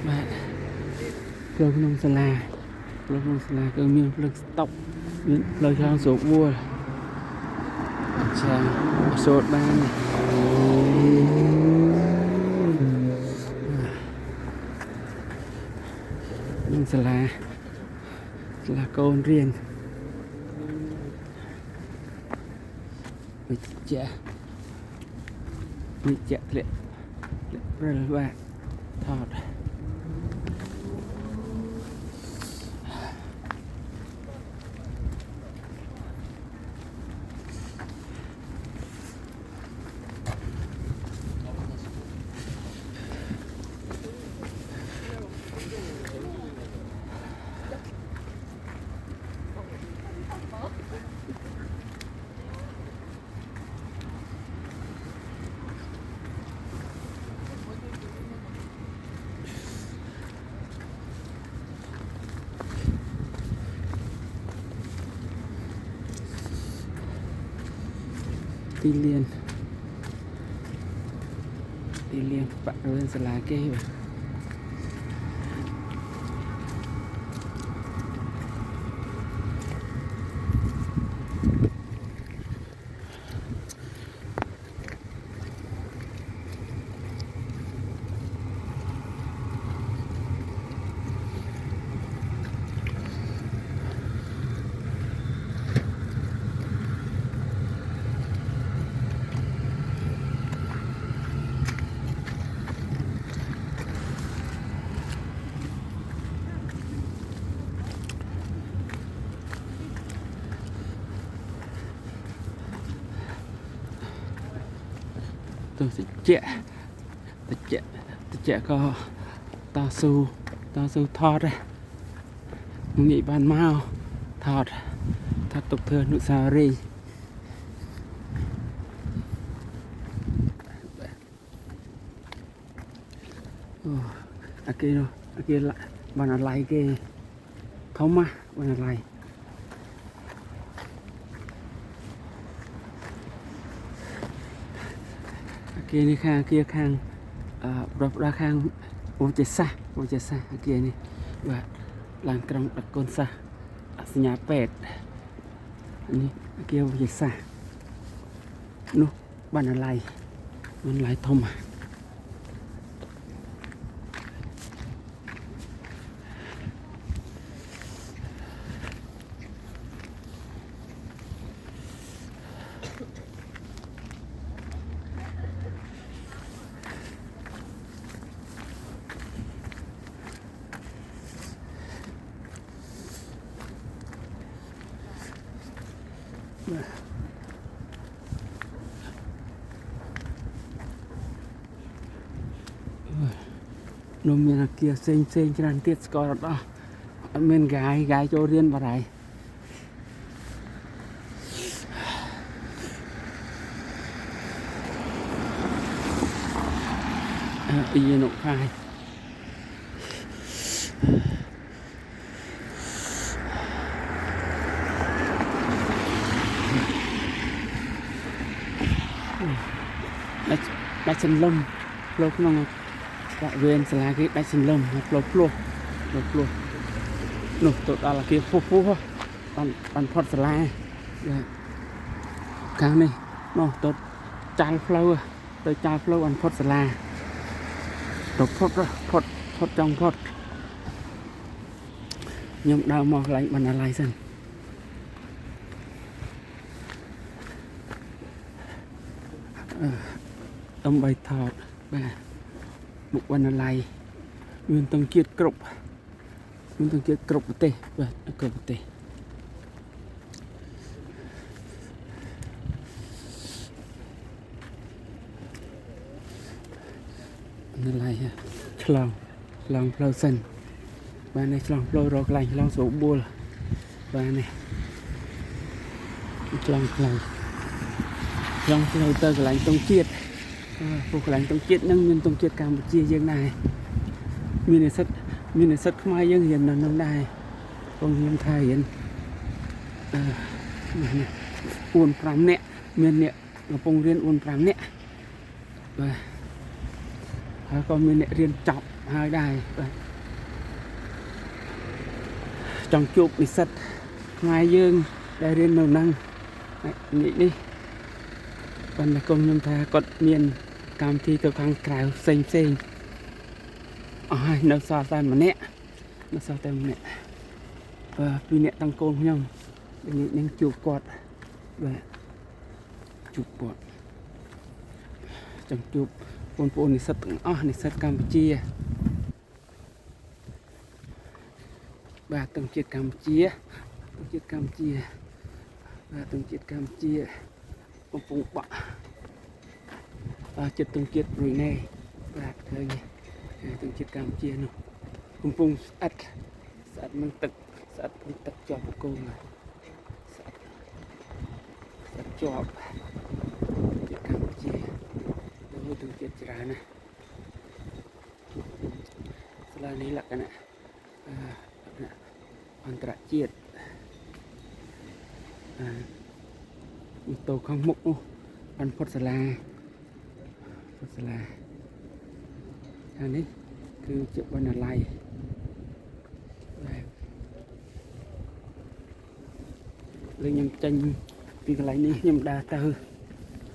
បាទផ្លូវក្នុងសាលាគឺមានផ្លូវស្តុបមានផ្លូវឆ្លងស្រួលបួលឆ្លងសូត្របានក្នុងសាលាកូនរៀនវិជ្ជាធ្លាក់ព្រិលបាទថតទីលានបាក់រឿងសាលាគេបាទទៅតិចក៏តស៊ូថតងាយបានមកថតទុកធ្វើអនុស្សាវរីយ៍អូអាគេបានអាឡៃគេធំបានអាឡៃគេនេះខាងប្រាប់ដល់ខាងវងចេសាសគេនេះបាទឡានក្រុងដឹកកូនសាសសញ្ញាពេទ្យនេះគេវងចេសាសនោះបានអាឡៃធំនោះមានអាគារផ្សេងច្រើនទៀតស្គាល់អត់អស់អត់មានកាយចូលរៀនបាត់ហើយពីនោះខាយដាច់សន្លឹមផ្លូវក្នុងដាក់វេនសាលាគេដាច់សន្លឹមផ្លូវភ្លោះនោះទៅដល់អាគារពុះបានផុតសាលាខាងនេះនោះទៅចាល់ផ្លូវបានផុតសាលាទៅផុតចង់ផុតខ្ញុំដើរមកកន្លែងបណ្ណាល័យសិនដើម្បីថតបាទមុខបណ្ណាល័យមានទង់ជាតិគ្រប់ប្រទេសបាទគ្រប់ប្រទេសបណ្ណាល័យឆ្លងផ្លូវសិនបាទនេះឆ្លងផ្លូវរកកន្លែងឆ្លងស្រួលបួលបាទនេះឆ្លងផ្លូវទៅកន្លែងទង់ជាតិពួកកន្លែងទង់ជាតិនឹងមានទង់ជាតិកម្ពុជាយើងដែរមាននិស្សិតខ្មែរយើងរៀននៅនឹងដែរបងខ្ញុំថារៀន4-5 នាក់មានអ្នកកំពុងរៀន4-5 នាក់បាទ ហើយក៏មានអ្នករៀនចប់ហើយដែរបាទចង់ជួបនិស្សិតខ្មែរយើងដែលរៀននៅហ្នឹងនេះប៉ុន្តែគុំខ្ញុំថាគាត់មានកម្មវិធីទៅខាងក្រៅផ្សេងអស់ហើយនៅសល់តែម្នាក់ពីរអ្នកទាំងកូនខ្ញុំនឹងជួបគាត់បាទជួបគាត់ចង់ជួបបងប្អូននិស្សិតទាំងអស់និស្សិតកម្ពុជាបាទទាំងជាតិកម្ពុជាបាទទាំងជាតិកម្ពុជាកំពុងបាក់ចិត្តទាំងជាតិរុយណេបាទឃើញទាំងជាតិកម្ពុជានោះកំពុងស្អិតនឹងទឹកស្អិតពីទឹកជាប់បង្គោលស្អិតជាប់ជាតិកម្ពុជាទៅទាំងជាតិច្រើនណាស់ស្លានេះលក្ខណៈអន្តរជាតិទៅខាងមុខនោះបានផុតសាលាអានេះគឺជាបណ្ណាល័យលេងខ្ញុំចេញពីកន្លែងនេះខ្ញុំដើរទៅ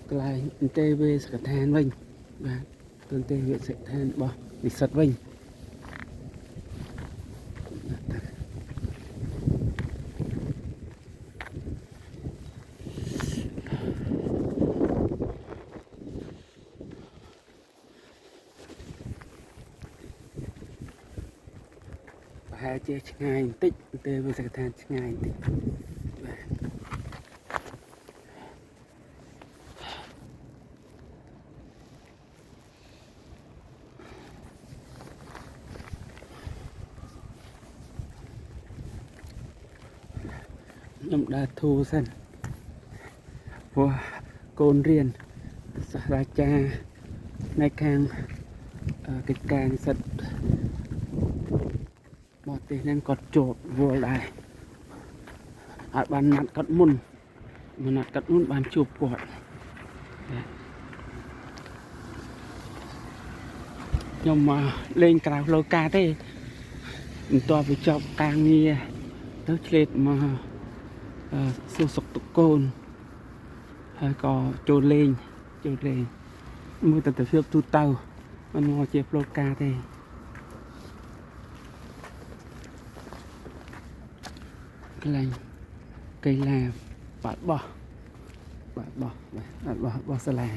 កន្លែងអន្តេវេសកដ្ឋានវិញបាទអន្តេវេសកដ្ឋានរបស់និស្សិតវិញប្រហែលជាឆ្ងាយបន្តិចទៅវិសកដ្ឋានឆ្ងាយបន្តិចបាទខ្ញុំដើរធូរសិនព្រោះកូនរៀនសាស្ត្រាចារ្យនៅខាងកិច្ចការនិស្សិតមកទីហ្នឹងគាត់ជាប់វល់ដែរអត់បានណាត់គាត់មុនបានជួបគាត់ខ្ញុំមកលេងក្រៅផ្លូវការទេបន្ទាប់ពីចប់ការងារទៅឆ្លៀតមកសួរសុខទុក្ខកូនហើយក៏ចូលលេងមើលទស្សនវិជ្ជាទូទៅមិនមកជាផ្លូវការទេកន្លែងកីឡាបាល់បោះសាលា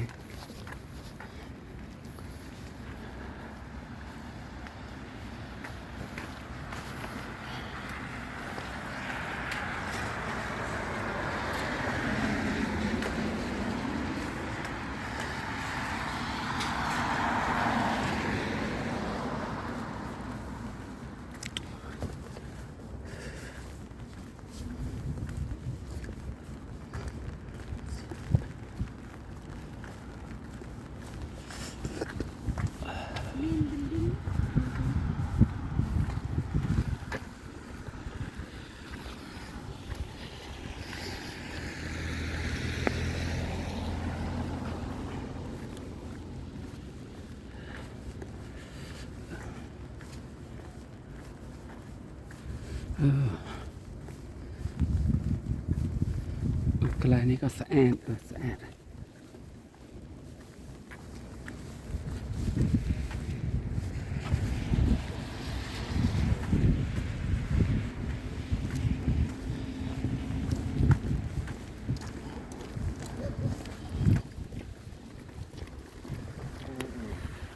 កន្លែងនេះក៏ស្អាត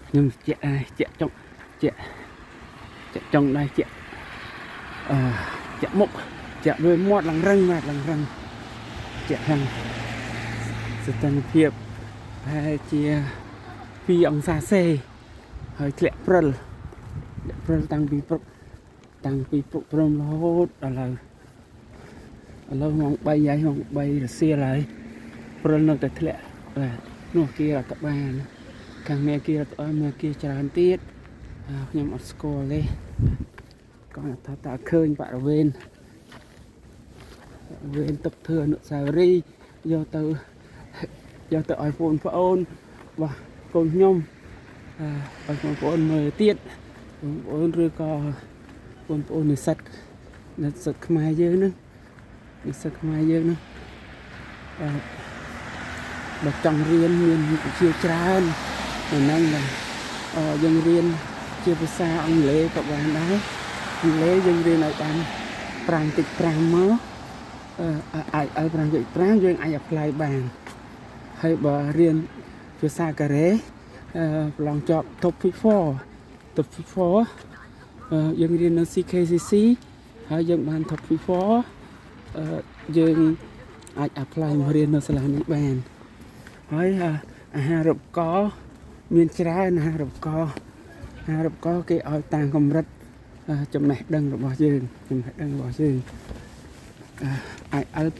ខ្ញុំជាក់ចង់ដែរជាក់មុខជាក់វាមាត់ឡើងរឹងជាក់ខាងស្ថានភាពហើយជា2 អង្សាសេហើយធ្លាក់ព្រិលតាំងពីព្រឹកព្រំរហូតដល់ឥឡូវម៉ោង 3 ហើយម៉ោង 3 រសៀលហើយព្រិលនៅតែធ្លាក់បាទនោះគេរដ្ឋបាលខាងនេះគេមើលគេច្រើនទៀតខ្ញុំអត់ស្គាល់ទេគាត់ថាតើឃើញបរិវេណទឹកធឿអនុស្សាវរីយ៍យកទៅឲ្យបងប្អូនរបស់កូនខ្ញុំ ឲ្យបងប្អូនមើលទៀតបងប្អូនឬក៏បងប្អូននិស្សិតខ្មែរយើងហ្នឹងនិស្សិតខ្មែរយើងហ្នឹងបើចង់រៀនមានវិជ្ជាច្រើនហ្នឹងយើងរៀនជាភាសាអង់គ្លេសក៏បានដែរអង់គ្លេសយើងរៀនឲ្យបាន5.5មកIELTS 5.5យើងអាច apply បានហើយបើរៀនភាសាកូរ៉េប្រឡងជាប់ top 4 យើងរៀននៅ CKCC ហើយយើងបាន top 4យើងអាច apply មករៀននៅសាលានេះបានហើយអាហារូបករណ៍មានច្រើនអាហារូបករណ៍គេឲ្យតាមកម្រិតចំណេះដឹងរបស់យើងIELTS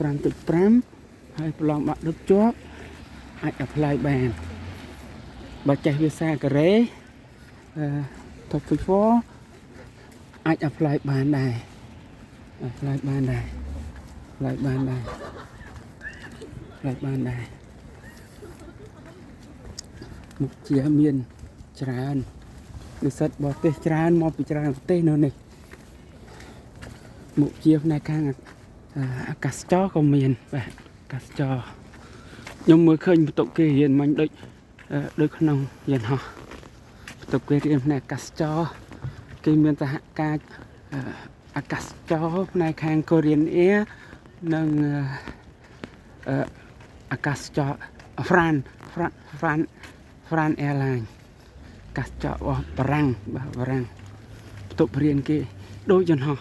5.5ហើយប្រឡងបាក់ឌុបជាប់អាច apply បានបើចេះភាសាកូរ៉េtop 4អាច apply បានដែរមុខជាមានច្រើននិស្សិតបរទេសច្រើនមកពីច្រើនប្រទេសនៅនេះមុខជាផ្នែកខាងអាកាសចរក៏មានបាទអាកាសចរខ្ញុំមើលឃើញបន្ទប់គេរៀនមិញដូចក្នុងយន្តហោះបន្ទប់គេរៀនផ្នែកអាកាសចរគេមានសហការអាកាសចរផ្នែកខាង Korean Air និងអាកាសចរ France Airline អាកាសចររបស់បារាំងបន្ទប់រៀនគេដូចយន្តហោះ